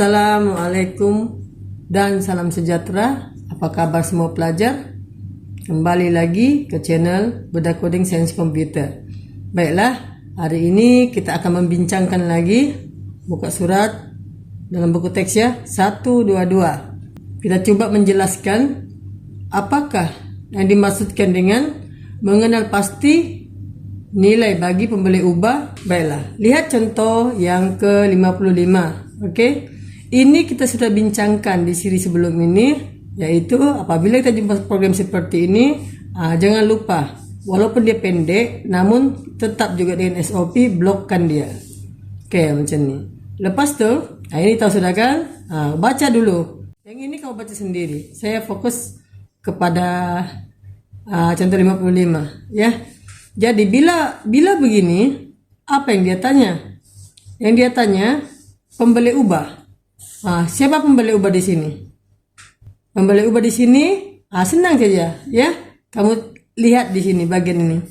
Assalamualaikum dan salam sejahtera. Apa kabar semua pelajar? Kembali lagi ke channel Bedah Coding Sains Komputer. Baiklah, hari ini kita akan membincangkan lagi buka surat dalam buku teks ya, 122. Kita coba menjelaskan apakah yang dimaksudkan dengan mengenal pasti nilai bagi pembeli ubah. Baiklah, lihat contoh yang ke-55. Oke, ini kita sudah bincangkan di siri sebelum ini, yaitu apabila kita jumpa program seperti ini, jangan lupa walaupun dia pendek, namun tetap juga dengan SOP blokkan dia. Oke, macam ini. Lepas tuh, ini tahu sudah kan? Baca dulu. Yang ini kau baca sendiri. Saya fokus kepada contoh 55 ya. Jadi bila begini, apa yang dia tanya? Yang dia tanya pembeli ubah. Siapa pembeli ubah di sini? Pembeli ubah di sini, senang saja ya. Kamu lihat di sini bagian ini.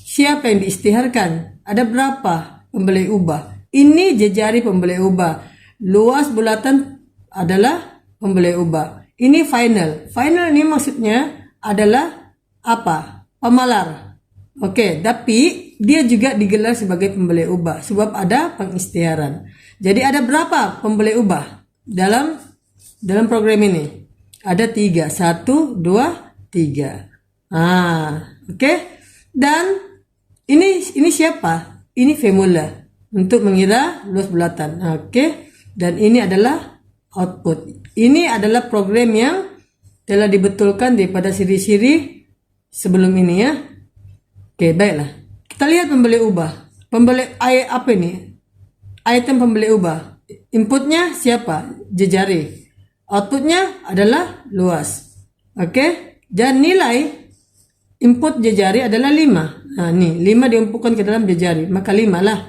Siapa yang diisytiharkan? Ada berapa pembeli ubah? Ini jejari pembeli ubah. Luas bulatan adalah pembeli ubah. Ini final. Final ini maksudnya adalah apa? Pemalar. Oke, tapi dia juga digelar sebagai pembeli ubah sebab ada pengisytiharan. Jadi ada berapa pembeli ubah dalam program ini? Ada 3, 1, 2, 3. Oke. Dan ini siapa? Ini formula untuk mengira luas bulatan. Oke. Dan ini adalah output. Ini adalah program yang telah dibetulkan daripada siri-siri sebelum ini ya. Oke, baiklah. Kita lihat pembeli ubah. Pembeli apa ini? Item pembeli ubah. Inputnya siapa? Jejari. Outputnya adalah luas. Oke. Dan nilai input jejari adalah 5. Nih 5 diinputkan ke dalam jejari. Maka 5 lah.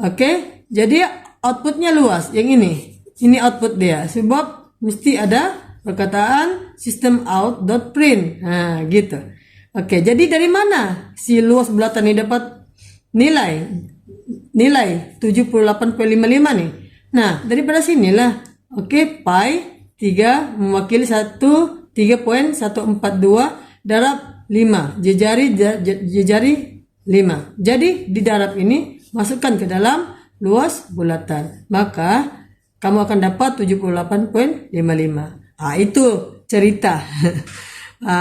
Oke. Jadi outputnya luas. Yang ini. Ini output dia. Sebab mesti ada perkataan system out.print. Gitu. Oke. Jadi dari mana si luas bulatan ini dapat nilai 78,55 nih. Nah, daripada sinilah. Oke, pi 3 mewakili 3.142 darab 5. Jejari 5. Jadi di darab ini masukkan ke dalam luas bulatan. Maka kamu akan dapat 78,55. Itu cerita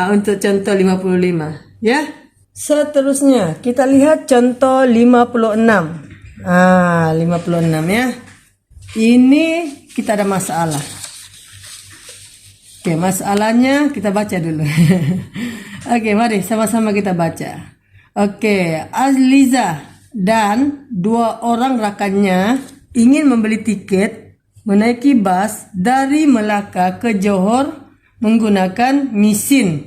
untuk contoh 55 ya. Seterusnya kita lihat contoh 56. 56 ya. Ini kita ada masalah. Oke, masalahnya kita baca dulu. Oke, mari sama-sama kita baca. Oke, Azliza dan 2 orang rakannya ingin membeli tiket menaiki bus dari Melaka ke Johor menggunakan mesin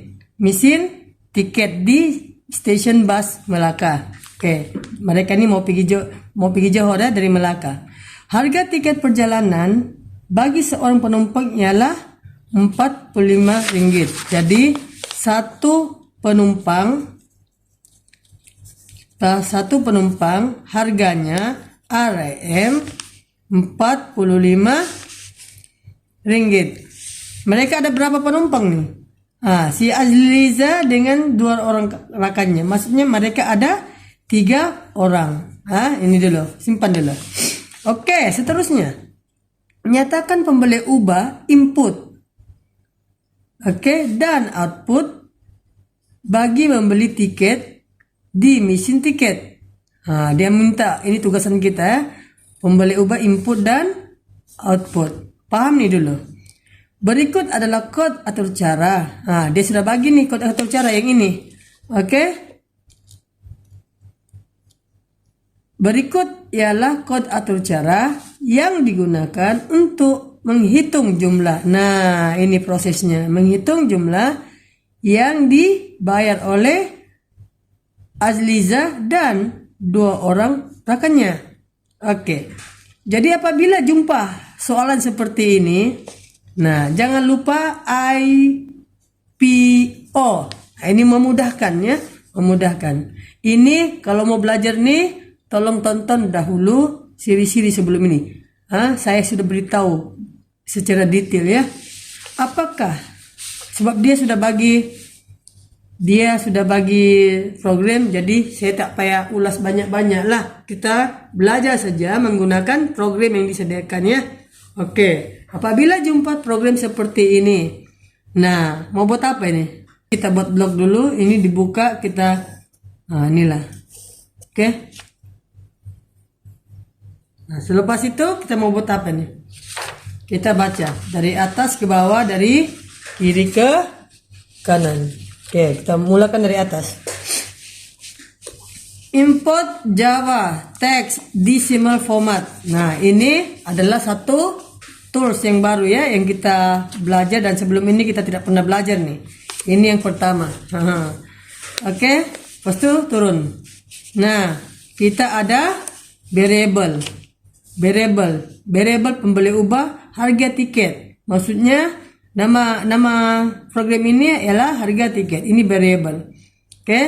tiket di stasiun bus Melaka. Oke, mereka ini mau pergi Johor ya, dari Melaka. Harga tiket perjalanan bagi seorang penumpang ialah Rp45. Jadi satu penumpang harganya Rp45. Mereka ada berapa penumpang nih? Si Azliza dengan 2 orang rakannya. Maksudnya mereka ada 3 orang. Ini dulu, simpan dulu. Oke, seterusnya. Nyatakan pembeli ubah input. Oke, dan output bagi membeli tiket di mesin tiket. Dia minta, ini tugasan kita ya. Pembeli ubah input dan output. Paham nih dulu. Berikut adalah kod atau cara. Dia sudah bagi nih kod atau cara yang ini. Oke. Berikut ialah kod atau cara yang digunakan untuk menghitung jumlah. Nah, ini prosesnya. Menghitung jumlah yang dibayar oleh Azliza dan 2 orang rakannya. Oke. Jadi apabila jumpa soalan seperti ini, nah, jangan lupa IPO. Ini memudahkan ya, memudahkan. Ini kalau mau belajar nih, tolong tonton dahulu siri-siri sebelum ini. Saya sudah beritahu secara detail ya. Apakah sebab dia sudah bagi program, jadi saya tak payah ulas banyak-banyak lah. Kita belajar saja menggunakan program yang disediakan ya. Oke, apabila jumpa program seperti ini, nah mau buat apa ini? Kita buat blok dulu, ini dibuka, kita inilah. Oke. Nah, selepas itu kita mau buat apa nih? Kita baca dari atas ke bawah, dari kiri ke kanan. Oke, kita mulakan dari atas. Import Java Text Decimal Format. Nah, ini adalah satu tools yang baru ya, yang kita belajar, dan sebelum ini kita tidak pernah belajar nih. Ini yang pertama. Oke, lepas itu turun. Nah, kita ada variable pembeli ubah harga tiket. Maksudnya nama program ini ialah harga tiket. Ini variable. Oke.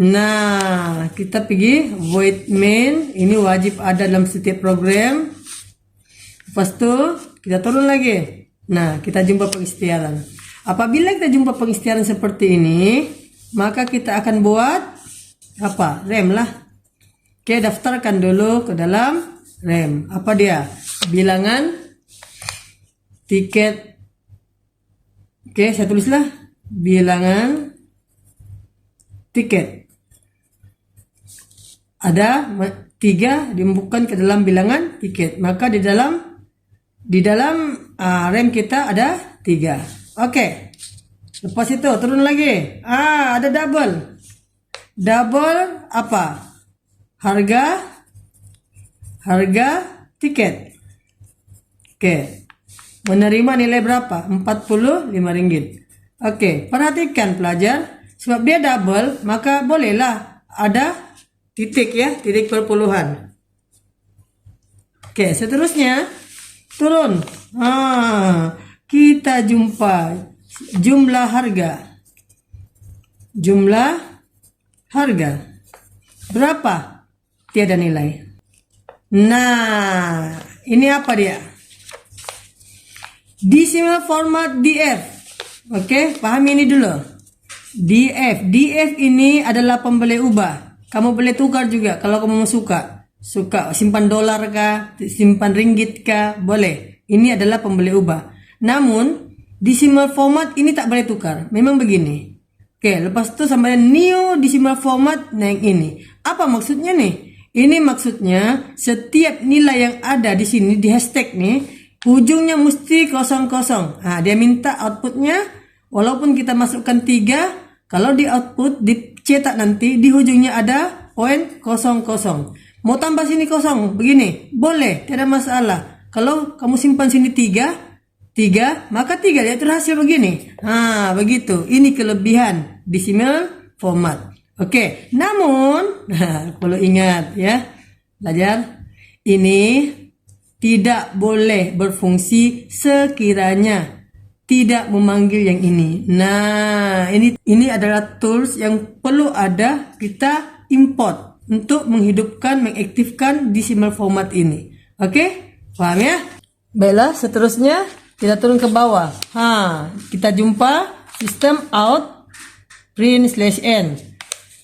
Nah, kita pergi void main. Ini wajib ada dalam setiap program. Lepas itu kita turun lagi. Nah, kita jumpa pengikhtiaran. Apabila kita jumpa pengikhtiaran seperti ini, maka kita akan buat apa? Rem lah. Oke, daftarkan dulu ke dalam rem. Apa dia? Bilangan tiket. Oke, saya tulislah bilangan tiket. Ada 3 dimasukan ke dalam bilangan tiket. Maka di dalam rem kita ada 3. Oke. Lepas itu turun lagi. Ada double. Double apa? Harga tiket. Oke. Menerima nilai berapa? Rp45. Oke, perhatikan pelajar, sebab dia double, maka bolehlah ada titik ya, titik perpuluhan. Oke, seterusnya turun. Kita jumpa jumlah harga. Berapa? Tiada nilai. Nah, ini apa dia? Decimal format DF. Oke, pahami ini dulu. DF ini adalah pembeli ubah. Kamu boleh tukar juga kalau kamu suka simpan dolar kah, simpan ringgit kah, boleh. Ini adalah pembeli ubah. Namun decimal format ini tak boleh tukar. Memang begini. Oke, lepas itu sampai new decimal format. Nah, yang ini apa maksudnya nih? Ini maksudnya setiap nilai yang ada di sini di hashtag nih, ujungnya mesti kosong. Nah, dia minta outputnya walaupun kita masukkan 3, kalau di output dicetak nanti di ujungnya ada poin 00. Mau tambah sini kosong begini, boleh, tidak masalah. Kalau kamu simpan sini 3, maka 3 dia terhasil begini. Begitu. Ini kelebihan decimal format. Oke, namun perlu ingat ya, belajar, ini tidak boleh berfungsi sekiranya tidak memanggil yang ini. Nah, ini adalah tools yang perlu ada kita import untuk menghidupkan, mengaktifkan decimal format ini. Oke, paham ya? Baiklah, seterusnya kita turun ke bawah. Kita jumpa sistem out print/n.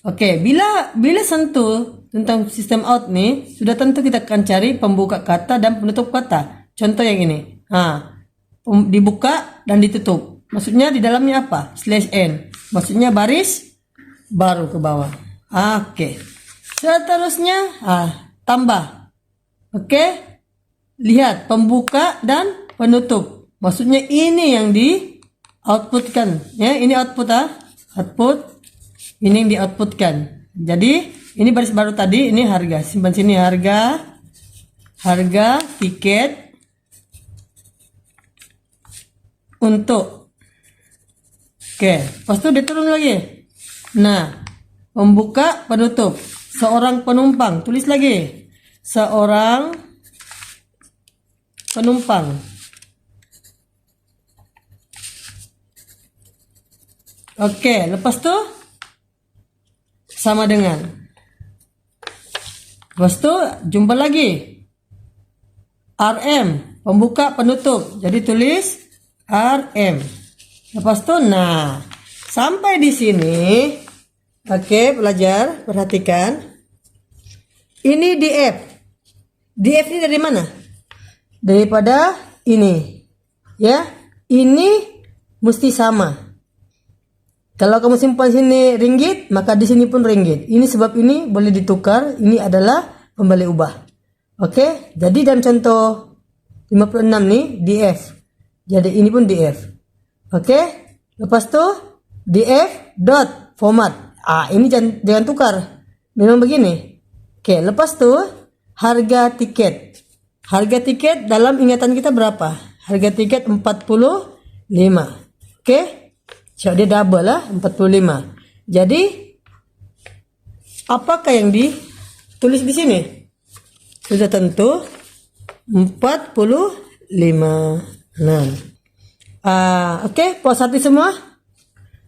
Oke, bila sentuh tentang sistem out nih, sudah tentu kita akan cari pembuka kata dan penutup kata. Contoh yang ini. Dibuka dan ditutup. Maksudnya di dalamnya apa? /n. Maksudnya baris baru ke bawah. Oke. Seterusnya tambah. Oke. Lihat pembuka dan penutup. Maksudnya ini yang di outputkan. Ya, ini output output. Ini yang di outputkan. Jadi ini baris baru tadi, ini harga. Simpan sini harga tiket untuk. Oke, pas itu dia turun lagi. Nah, pembuka penutup. Seorang penumpang, tulis lagi. Seorang penumpang. Oke, lepas itu sama dengan. Lepas itu jumpa lagi. RM, pembuka penutup. Jadi tulis RM. Lepas itu, nah, sampai di sini. Oke, pelajar, perhatikan. Ini DF. DF ini dari mana? Daripada ini. Ya, ini mesti sama. Kalau kamu simpan sini ringgit, maka di sini pun ringgit. Ini sebab ini boleh ditukar. Ini adalah pembalik ubah. Oke, jadi dalam contoh 56 nih DF. Jadi ini pun DF. Oke, lepas tu DF dot format. Ini jangan tukar. Memang begini. Oke, lepas tu harga tiket. Harga tiket dalam ingatan kita berapa? Harga tiket 45. Oke. So, dia double lah 45. Jadi apakah yang ditulis di sini? Sudah tentu 45. Nah. Oke, puas hati semua?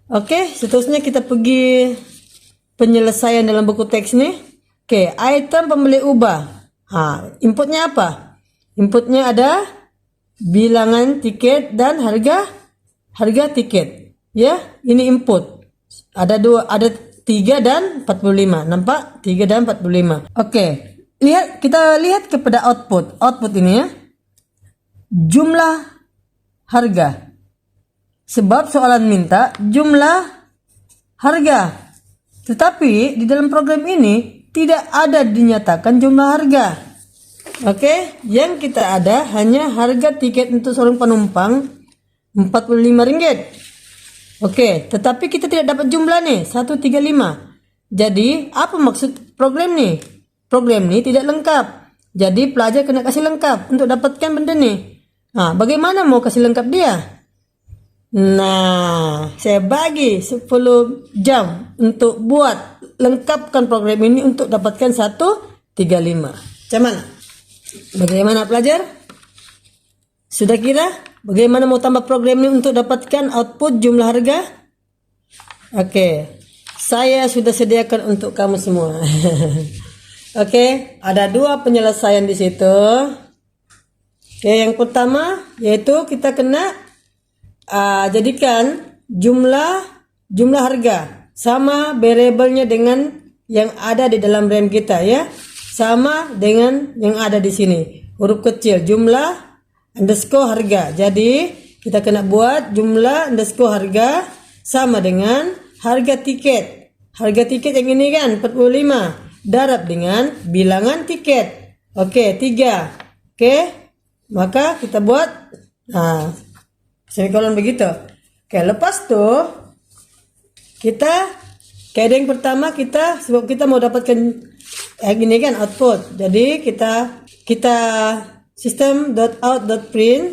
Oke, seterusnya kita pergi penyelesaian dalam buku teks ini. Oke, item pembeli ubah. Inputnya apa? Inputnya ada bilangan tiket dan harga tiket. Ya, ini input. Ada 3 dan 45. Nampak? 3 dan 45. Oke. Kita lihat kepada output. Output ini ya. Jumlah harga. Sebab soalan minta jumlah harga. Tetapi di dalam program ini tidak ada dinyatakan jumlah harga. Oke, yang kita ada hanya harga tiket untuk seorang penumpang Rp45. Oke, tetapi kita tidak dapat jumlah nih, 135. Jadi, apa maksud program nih? Program ini tidak lengkap. Jadi, pelajar kena kasih lengkap untuk dapatkan benda nih. Bagaimana mau kasih lengkap dia? Nah, saya bagi 10 jam untuk buat lengkapkan program ini untuk dapatkan 135. Macam mana? Bagaimana pelajar? Sudah kira? Bagaimana mau tambah program ini untuk dapatkan output jumlah harga? Oke, saya sudah sediakan untuk kamu semua. Oke, ada 2 penyelesaian di situ. Oke, yang pertama yaitu kita kena jadikan jumlah harga sama variabelnya dengan yang ada di dalam RAM kita ya, sama dengan yang ada di sini. Huruf kecil jumlah underscore harga. Jadi kita kena buat jumlah underscore harga sama dengan harga tiket. Harga tiket yang ini kan 45 darab dengan bilangan tiket. Oke, 3. Oke, maka kita buat semikolon begitu. Oke, lepas tuh kita yang pertama sebab kita mau dapatkan gini kan output. Jadi kita system.out.print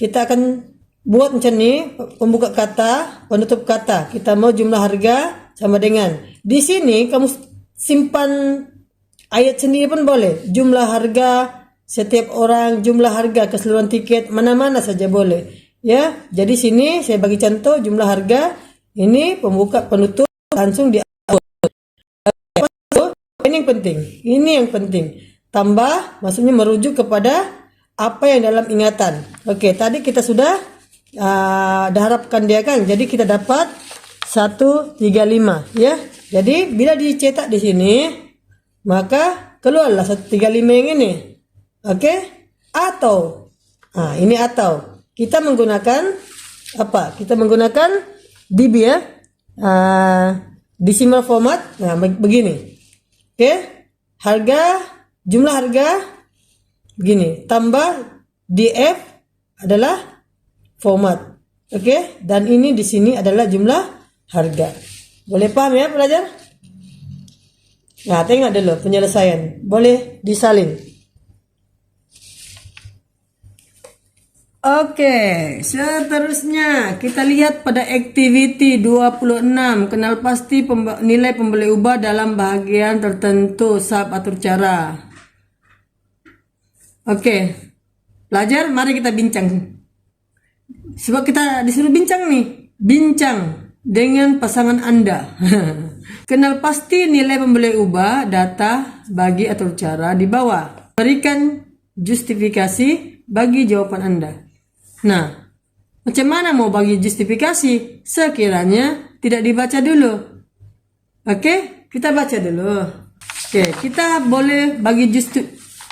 kita akan buat macam ni, pembuka kata, penutup kata. Kita mau jumlah harga sama dengan. Di sini kamu simpan ayat sendiri pun boleh. Jumlah harga setiap orang, jumlah harga keseluruhan tiket, mana-mana saja boleh. Ya, jadi sini saya bagi contoh jumlah harga ini pembuka penutup langsung di output. Ini yang penting. Tambah maksudnya merujuk kepada apa yang dalam ingatan. Oke, tadi kita sudah harapkan dia kan. Jadi kita dapat 135 ya. Jadi bila dicetak di sini maka keluarlah 135 yang ini. Oke? Atau ini atau kita menggunakan apa? Kita menggunakan DB ya. Decimal format. Nah, begini. Oke? Jumlah harga begini, tambah DF adalah format. Oke? Dan ini di sini adalah jumlah harga. Boleh paham ya pelajar? Nah, tengok dulu penyelesaian. Boleh disalin. Oke, seterusnya kita lihat pada activity 26. Kenal pasti nilai pembeli ubah dalam bahagian tertentu. Sub atur cara. Oke, pelajar mari kita bincang. Sebab kita disuruh bincang nih. Bincang dengan pasangan Anda. Kenal pasti nilai pembeli ubah data bagi atur cara di bawah. Berikan justifikasi bagi jawaban Anda. Nah, macam mana mau bagi justifikasi sekiranya tidak dibaca dulu? Oke, kita baca dulu. Oke, kita boleh bagi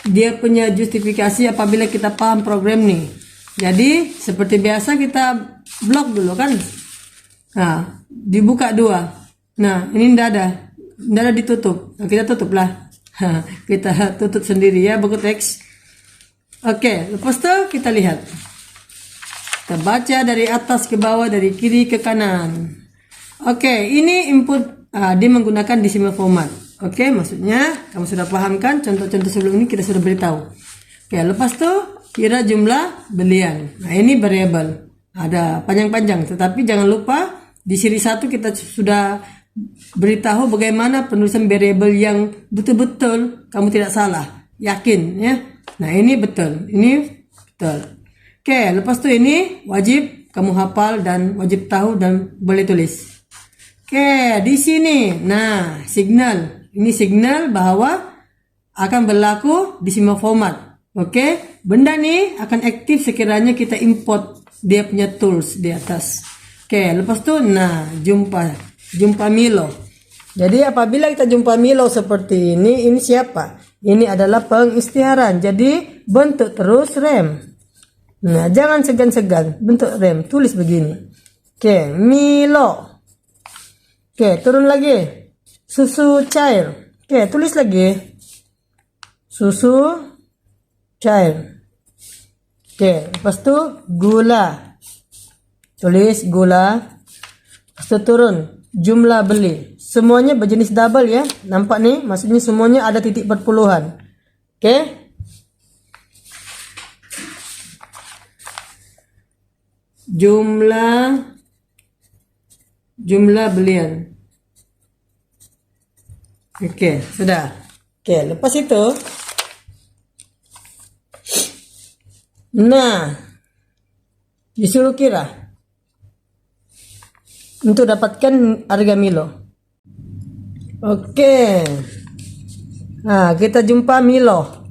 dia punya justifikasi apabila kita paham program nih. Jadi, seperti biasa kita blok dulu kan. Nah, dibuka 2. Nah, ini tidak ada ditutup. Nah, kita tutup lah. Kita tutup sendiri ya buku teks. Oke, lepas itu kita lihat. Kita baca dari atas ke bawah, dari kiri ke kanan. Oke, ini input dia menggunakan decimal format. Oke, maksudnya kamu sudah paham kan? Contoh-contoh sebelum ini kita sudah beritahu. Oke, lepas itu kira jumlah belian. Nah, ini variable. Ada panjang-panjang, tetapi jangan lupa di seri 1 kita sudah beritahu bagaimana penulisan variable yang betul-betul kamu tidak salah, yakin ya. Nah, ini betul, ini betul. Oke, lepas itu ini wajib kamu hafal dan wajib tahu dan boleh tulis. Oke, di sini, nah signal, ini signal bahwa akan berlaku decimal format. Oke, benda nih akan aktif sekiranya kita import dia punya tools di atas. Oke, lepas itu, nah jumpa Milo. Jadi apabila kita jumpa Milo seperti ini siapa? Ini adalah pengisytiharan. Jadi bentuk terus rem. Nah, jangan segan-segan, bentuk rem, tulis begini. Oke, Milo. Oke, turun lagi. Susu cair. Oke, tulis lagi. Susu cair. Oke, lepas itu gula. Tulis gula. Lepas itu turun. Jumlah beli. Semuanya berjenis double ya. Nampak nih, maksudnya semuanya ada titik perpuluhan. Oke. Jumlah belian. Oke, sudah. Oke, lepas itu nah disuruh kira untuk dapatkan harga Milo. Oke. Nah, kita jumpa Milo.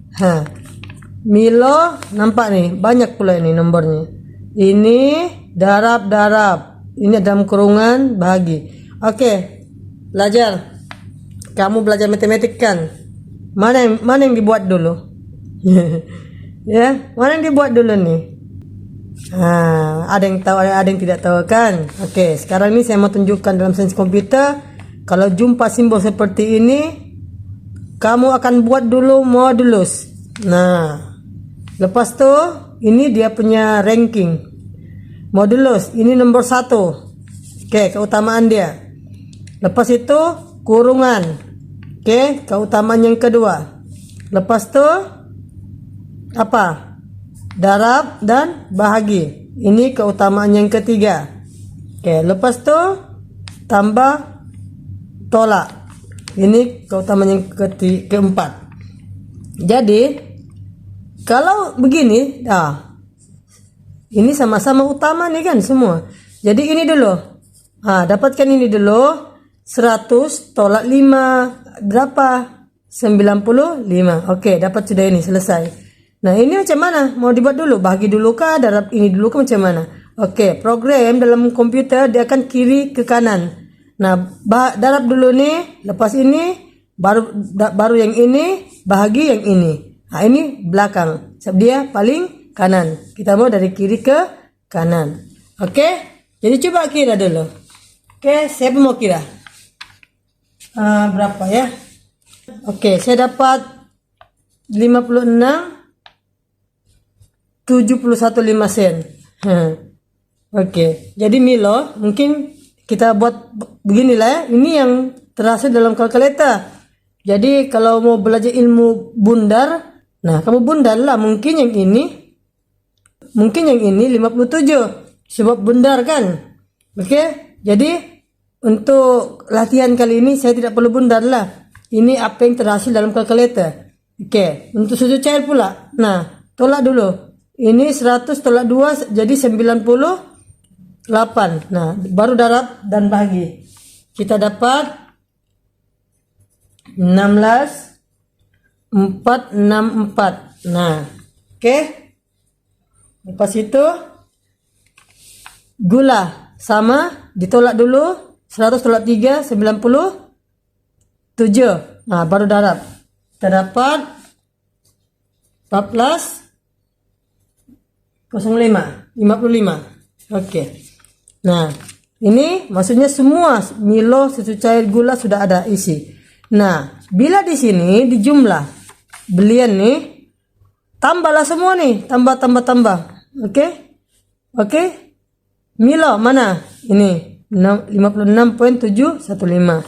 Milo nampak nih, banyak pula ini nomornya. Ini darab. Ini dalam kurungan bahagi. Oke. Belajar. Kamu belajar matematik kan? Mana yang dibuat dulu? Ya, mana yang dibuat dulu nih? Ada yang tahu, ada yang tidak tahu kan? Oke, sekarang ini saya mau tunjukkan dalam sains komputer. Kalau jumpa simbol seperti ini, kamu akan buat dulu modulus. Nah, lepas tuh ini dia punya ranking. Modulus ini nomor 1. Oke, keutamaan dia. Lepas itu kurungan. Oke, keutamaan yang kedua. Lepas tuh apa? Darab dan bahagi. Ini keutamaan yang ketiga. Oke, lepas tuh tambah tolak. Ini keutamaan yang keempat. Jadi kalau begini, ini sama-sama utama nih kan semua. Jadi ini dulu. Dapatkan ini dulu. 100 tolak 5 berapa? 95. Oke, dapat sudah ini, selesai. Nah, ini macam mana? Mau dibuat dulu? Bagi dulu kah? Darab ini dulu kah? Macam mana? Oke, program dalam komputer dia akan kiri ke kanan. Nah, darab dulu nih, lepas ini baru yang ini, bahagi yang ini. Nah, ini belakang. Sebab dia paling kanan. Kita mau dari kiri ke kanan. Oke? Jadi coba kira dulu. Oke, siapa mau kira? Berapa ya? Oke, saya dapat 56 71,5 sen. Oke, jadi Milo mungkin kita buat beginilah ya. Ini yang terhasil dalam kalkulator. Jadi kalau mau belajar ilmu bundar, nah kamu bundar lah. Mungkin yang ini 57 sebab bundar kan. Oke, jadi untuk latihan kali ini saya tidak perlu bundar lah. Ini apa yang terhasil dalam kalkulator. Oke, untuk susu cair pula. Nah, tolak dulu. Ini 100 tolak 2 jadi 98. Nah, baru darab dan bahagi. Kita dapat 16 464. Nah, Oke. Lepas itu gula sama, ditolak dulu. 100 tolak 3, 97. Nah, baru darab. Kita dapat 14,05, 55. Oke. Nah, ini maksudnya semua Milo, susu cair, gula sudah ada isi. Nah, bila di sini dijumlah belian nih, tambahlah semua nih, tambah. Oke? Milo mana? Ini 56,715.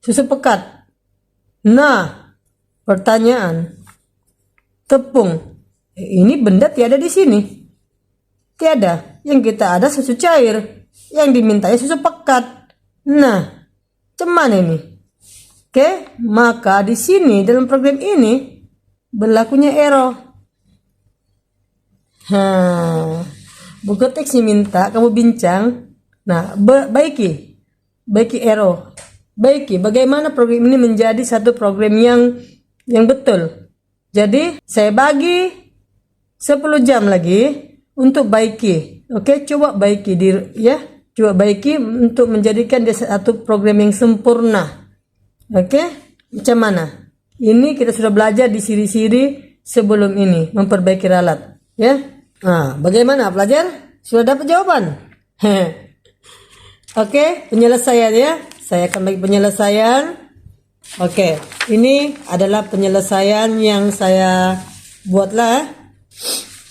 Susu pekat. Nah, pertanyaan. Tepung. Ini benda tiada di sini. Tiada. Yang kita ada susu cair. Yang dimintanya susu pekat. Nah, cuman ini. Oke, maka di sini dalam program ini berlakunya error. Buku teksnya minta kamu bincang. Nah, baiki error. Baiki bagaimana program ini menjadi satu program yang betul. Jadi saya bagi 10 jam lagi untuk baiki. Oke, coba baiki coba baiki untuk menjadikan dia satu program yang sempurna. Oke, macam mana? Ini kita sudah belajar di siri-siri sebelum ini memperbaiki ralat, ya. Nah, bagaimana pelajar? Sudah dapat jawaban? Oke, penyelesaian ya. Saya akan bagi penyelesaian. Oke, ini adalah penyelesaian yang saya buatlah.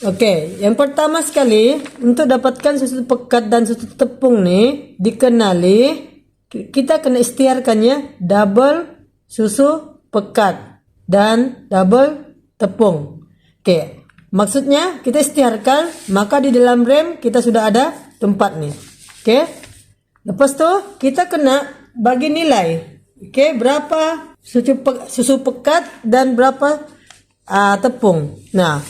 Oke, yang pertama sekali untuk dapatkan susu pekat dan susu tepung nih dikenali. Kita kena ikhtiarkannya double susu pekat dan double tepung. Oke, maksudnya kita ikhtiarkan, maka di dalam RAM kita sudah ada tempat nih. Oke, lepas tuh kita kena bagi nilai. Oke, berapa susu pekat dan berapa tepung. Nah,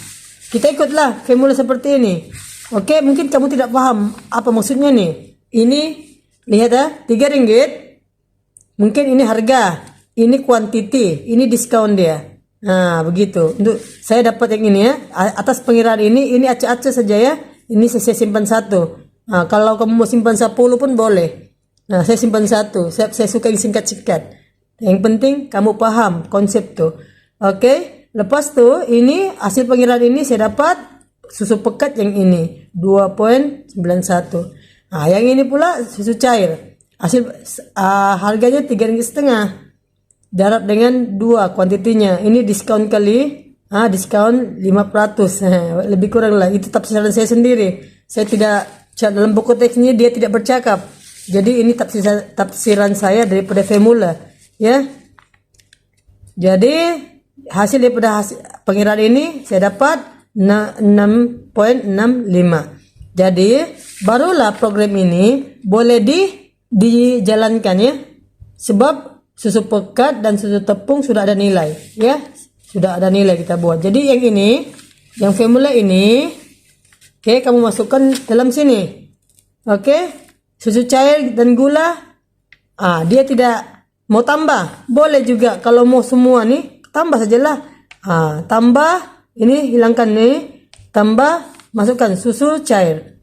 kita ikutlah formula seperti ini. Oke, mungkin kamu tidak paham apa maksudnya nih. Ini lihat ya, 3 ringgit. Mungkin ini harga, ini kuantiti, ini diskon dia. Nah, begitu. Untuk saya dapat yang ini ya. Atas pengiraan ini acak-acak saja ya. Ini saya simpan 1. Nah, kalau kamu mau simpan 10 pun boleh. Nah, saya simpan 1. Saya suka yang singkat-singkat. Yang penting kamu paham konsep tuh. Oke, lepas tuh ini hasil pengiraan ini saya dapat susu pekat yang ini 2,91. Nah, yang ini pula susu cair. Hasil harganya 3,5 ringgit. Darab dengan 2 kuantitinya. Ini diskon kali. Diskon 5%. Lebih kurang lah. Itu tafsiran saya sendiri. Saya tidak dalam buku teksnya dia tidak bercakap. Jadi ini tafsiran saya daripada formula, ya. Jadi hasil daripada pengiraan ini saya dapat 6,65. Jadi barulah program ini boleh dijalankan ya. Sebab susu pekat dan susu tepung sudah ada nilai ya. Sudah ada nilai kita buat. Jadi yang ini, yang formula ini, oke, kamu masukkan dalam sini. Oke, susu cair dan gula. Dia tidak mau tambah. Boleh juga kalau mau semua nih, tambah sajalah. Tambah, ini hilangkan nih. Tambah, masukkan susu cair.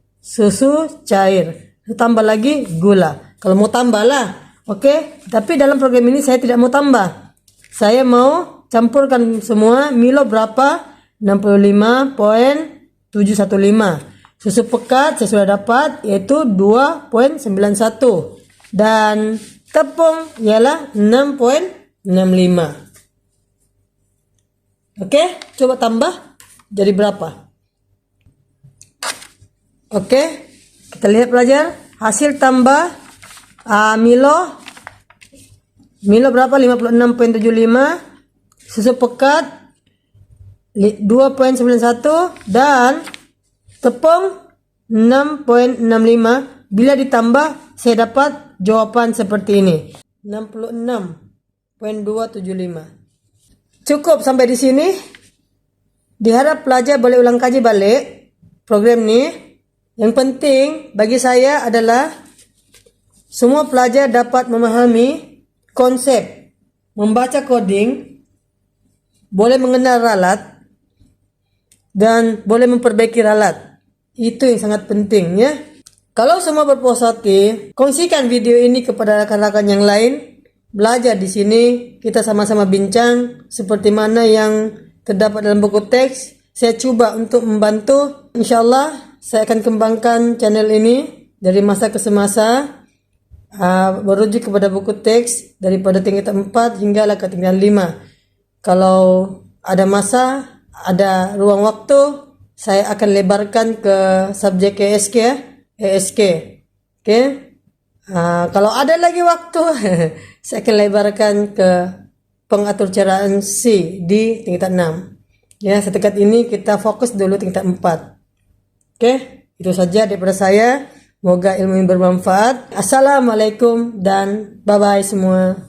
Tambah lagi gula. Kalau mau tambah lah. Oke, tapi dalam program ini saya tidak mau tambah. Saya mau campurkan semua. Milo berapa? 65,715. Susu pekat saya sudah dapat yaitu 2,91. Dan tepung ialah 6,65. Oke, coba tambah jadi berapa? Oke, kita lihat pelajar. Hasil tambah Milo berapa? 56,75. Susu pekat 2,91 dan tepung 6,65. Bila ditambah saya dapat jawaban seperti ini. 66,275. Cukup sampai di sini. Diharap pelajar boleh ulang kaji balik program ini. Yang penting bagi saya adalah semua pelajar dapat memahami konsep membaca coding, boleh mengenal ralat, dan boleh memperbaiki ralat. Itu yang sangat penting ya. Kalau semua berpuas hati, kongsikan video ini kepada rekan-rekan yang lain. Belajar di sini, kita sama-sama bincang seperti mana yang terdapat dalam buku teks. Saya coba untuk membantu. Insyaallah saya akan kembangkan channel ini dari masa ke semasa, merujuk kepada buku teks daripada tingkatan 4 hinggalah ke tingkatan 5. Kalau ada masa, ada ruang waktu, saya akan lebarkan ke subjek ESK ya. ESK. Oke. Kalau ada lagi waktu, saya akan lebarkan ke pengatur caraan C di tingkatan 6. Ya, setekat ini kita fokus dulu tingkatan 4. Oke, itu saja daripada saya. Semoga ilmu ini bermanfaat. Assalamualaikum dan bye-bye semua.